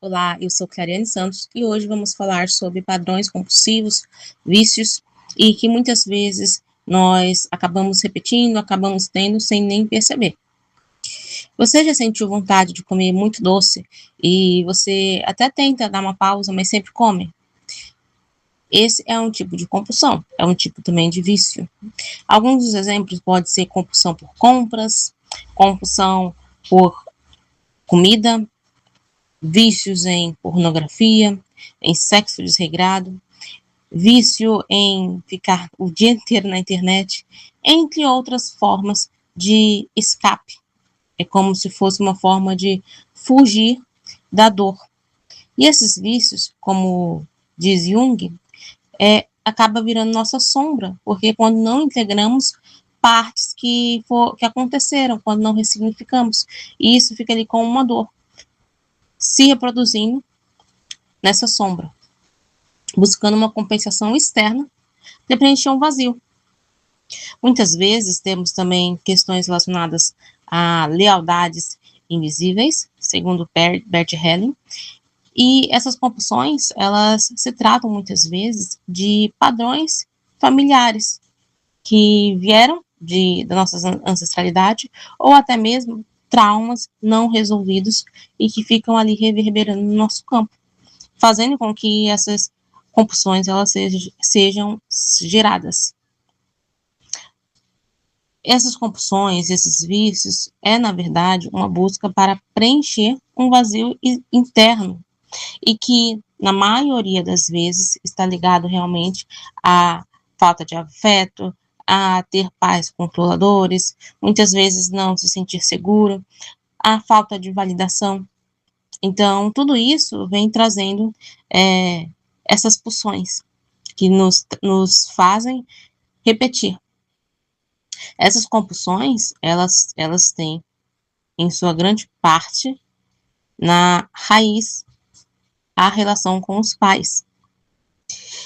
Olá, eu sou Clariane Santos e hoje vamos falar sobre padrões compulsivos, vícios e que muitas vezes nós acabamos repetindo, acabamos tendo sem nem perceber. Você já sentiu vontade de comer muito doce e você até tenta dar uma pausa, mas sempre come? Esse é um tipo de compulsão, é um tipo também de vício. Alguns dos exemplos podem ser compulsão por compras, compulsão por comida, vícios em pornografia, em sexo desregrado, vício em ficar o dia inteiro na internet, entre outras formas de escape. É como se fosse uma forma de fugir da dor. E esses vícios, como diz Jung, acaba virando nossa sombra, porque quando não integramos partes que aconteceram, quando não ressignificamos, e isso fica ali com uma dor, se reproduzindo nessa sombra, buscando uma compensação externa para preencher um vazio. Muitas vezes temos também questões relacionadas a lealdades invisíveis, segundo Bert Helling, e essas compulsões, elas se tratam muitas vezes de padrões familiares que vieram da nossa ancestralidade ou até mesmo traumas não resolvidos e que ficam ali reverberando no nosso campo, fazendo com que essas compulsões elas sejam geradas. Essas compulsões, esses vícios, na verdade, uma busca para preencher um vazio interno e que, na maioria das vezes, está ligado realmente à falta de afeto, a ter pais controladores, muitas vezes não se sentir seguro, a falta de validação. Então, tudo isso vem trazendo essas pulsões que nos fazem repetir. Essas compulsões, elas têm, em sua grande parte, na raiz, a relação com os pais.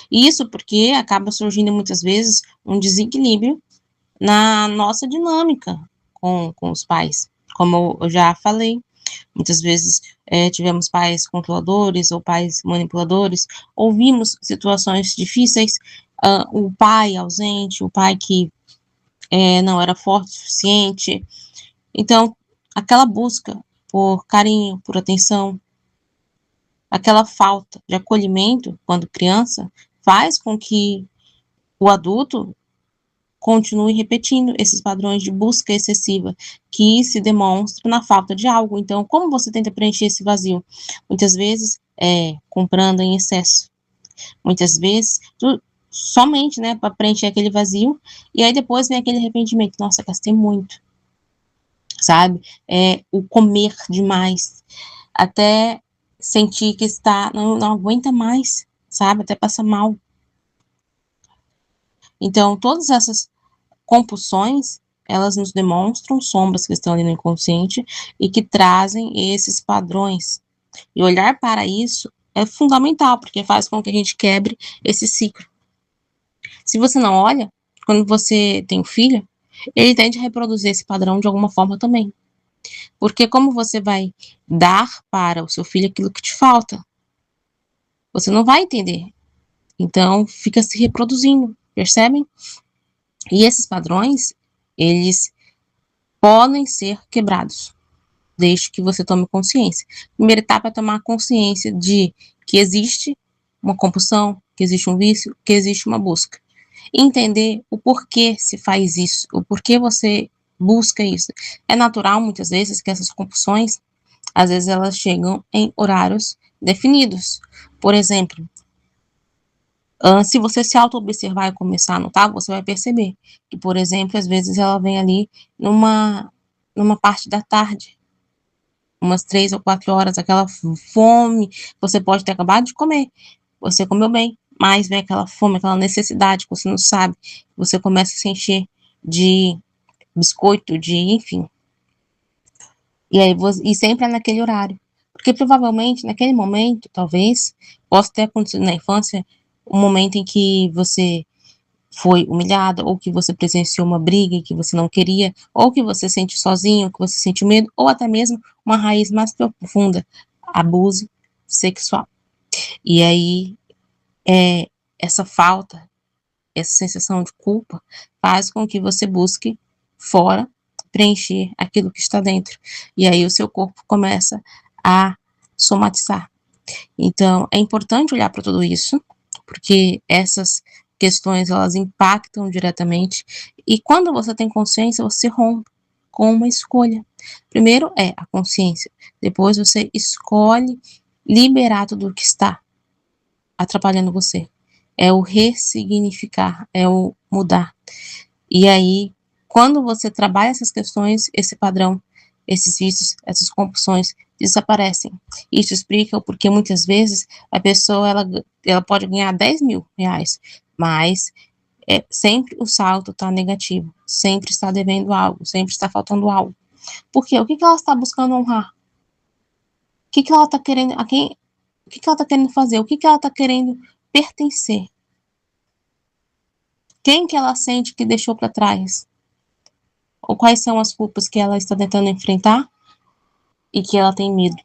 Isso porque acaba surgindo muitas vezes um desequilíbrio na nossa dinâmica com os pais. Como eu já falei, muitas vezes tivemos pais controladores ou pais manipuladores, ouvimos situações difíceis, o pai ausente, o pai que não era forte o suficiente. Então, aquela busca por carinho, por atenção, aquela falta de acolhimento quando criança, faz com que o adulto continue repetindo esses padrões de busca excessiva que se demonstra na falta de algo. Então, como você tenta preencher esse vazio? Muitas vezes comprando em excesso. Muitas vezes somente, para preencher aquele vazio, e aí depois vem aquele arrependimento. Nossa, gastei muito, sabe? O comer demais, até sentir que não aguenta mais, sabe? Até passa mal. Então, todas essas compulsões, elas nos demonstram sombras que estão ali no inconsciente e que trazem esses padrões. E olhar para isso é fundamental, porque faz com que a gente quebre esse ciclo. Se você não olha, quando você tem um filho, ele tende a reproduzir esse padrão de alguma forma também. Porque como você vai dar para o seu filho aquilo que te falta? Você não vai entender. Então, fica se reproduzindo, percebem? E esses padrões, eles podem ser quebrados, desde que você tome consciência. A primeira etapa é tomar consciência de que existe uma compulsão, que existe um vício, que existe uma busca. Entender o porquê se faz isso, o porquê você busca isso. É natural, muitas vezes, que essas compulsões, às vezes elas chegam em horários definidos. Por exemplo, se você se auto-observar e começar a notar, você vai perceber que, por exemplo, às vezes ela vem ali numa parte da tarde, umas 3 ou 4 horas, aquela fome, você pode ter acabado de comer, você comeu bem, mas vem aquela fome, aquela necessidade que você não sabe, você começa a se encher de biscoito, enfim. E sempre é naquele horário. Porque provavelmente, naquele momento, talvez, possa ter acontecido na infância, um momento em que você foi humilhado, ou que você presenciou uma briga que você não queria, ou que você sente sozinho, que você sente medo, ou até mesmo uma raiz mais profunda, abuso, sexual. E aí, essa falta, essa sensação de culpa, faz com que você busque fora preencher aquilo que está dentro. E aí o seu corpo começa a somatizar. Então, é importante olhar para tudo isso, porque essas questões, elas impactam diretamente. E quando você tem consciência, você rompe com uma escolha. Primeiro é a consciência, depois você escolhe liberar tudo o que está atrapalhando você. É o ressignificar, é o mudar. E aí, quando você trabalha essas questões, esse padrão, esses vícios, essas compulsões desaparecem. Isso explica o porquê muitas vezes a pessoa ela pode ganhar 10 mil reais, mas sempre o saldo está negativo, sempre está devendo algo, sempre está faltando algo. Por quê? O que ela está buscando honrar? O que ela está querendo, o que ela está querendo fazer? O que ela está querendo pertencer? Quem que ela sente que deixou para trás? Ou quais são as culpas que ela está tentando enfrentar e que ela tem medo?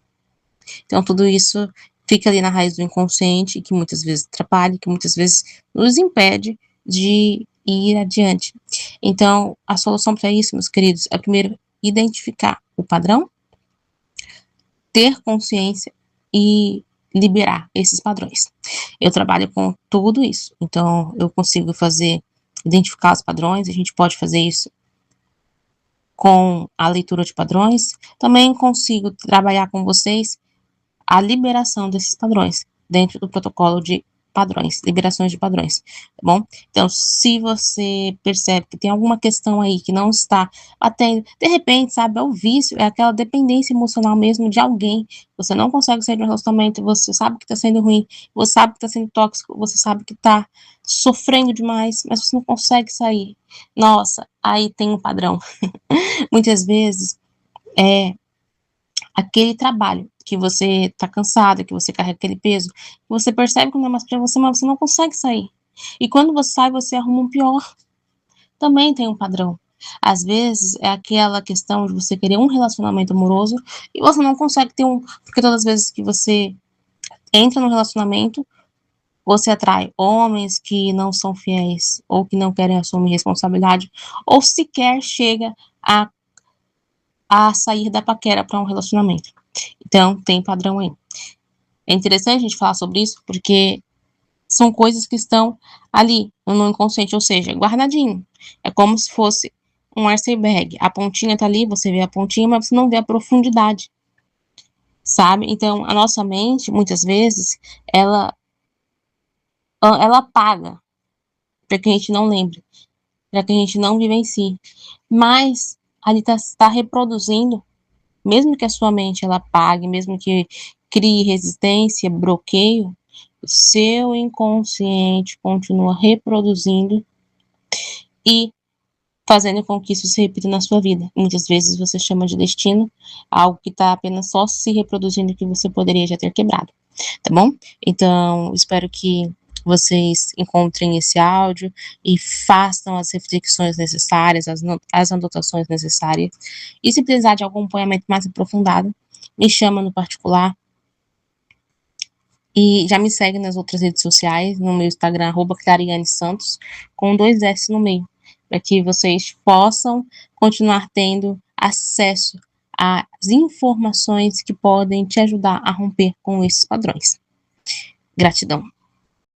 Então, tudo isso fica ali na raiz do inconsciente, que muitas vezes atrapalha, que muitas vezes nos impede de ir adiante. Então, a solução para isso, meus queridos, é primeiro identificar o padrão, ter consciência e liberar esses padrões. Eu trabalho com tudo isso, então eu consigo identificar os padrões, a gente pode fazer isso com a leitura de padrões, também consigo trabalhar com vocês a liberação desses padrões dentro do protocolo de padrões, liberações de padrões, tá bom? Então, se você percebe que tem alguma questão aí que não está batendo, de repente, sabe, é o vício, é aquela dependência emocional mesmo de alguém, você não consegue sair de um relacionamento, você sabe que está sendo ruim, você sabe que está sendo tóxico, você sabe que está sofrendo demais, mas você não consegue sair. Nossa, aí tem um padrão. Muitas vezes é aquele trabalho que você tá cansado, que você carrega aquele peso, você percebe que não é mais pra você, mas você não consegue sair. E quando você sai, você arruma um pior. Também tem um padrão. Às vezes é aquela questão de você querer um relacionamento amoroso e você não consegue ter um, porque todas as vezes que você entra no relacionamento, você atrai homens que não são fiéis ou que não querem assumir responsabilidade ou sequer chega a sair da paquera para um relacionamento. Então, tem padrão aí. É interessante a gente falar sobre isso, porque são coisas que estão ali no inconsciente, ou seja, guardadinho. É como se fosse um iceberg. A pontinha tá ali, você vê a pontinha, mas você não vê a profundidade, sabe? Então, a nossa mente, muitas vezes, ela apaga para que a gente não lembre, para que a gente não vivencie. Mas ali tá reproduzindo, mesmo que a sua mente ela apague, mesmo que crie resistência, bloqueio, o seu inconsciente continua reproduzindo e fazendo com que isso se repita na sua vida. Muitas vezes você chama de destino algo que está apenas só se reproduzindo que você poderia já ter quebrado, tá bom? Então, espero que vocês encontrem esse áudio e façam as reflexões necessárias, as anotações necessárias. E se precisar de algum acompanhamento mais aprofundado, me chama no particular. E já me segue nas outras redes sociais, no meu Instagram, @clariane_santos, com 2 S no meio, para que vocês possam continuar tendo acesso às informações que podem te ajudar a romper com esses padrões. Gratidão.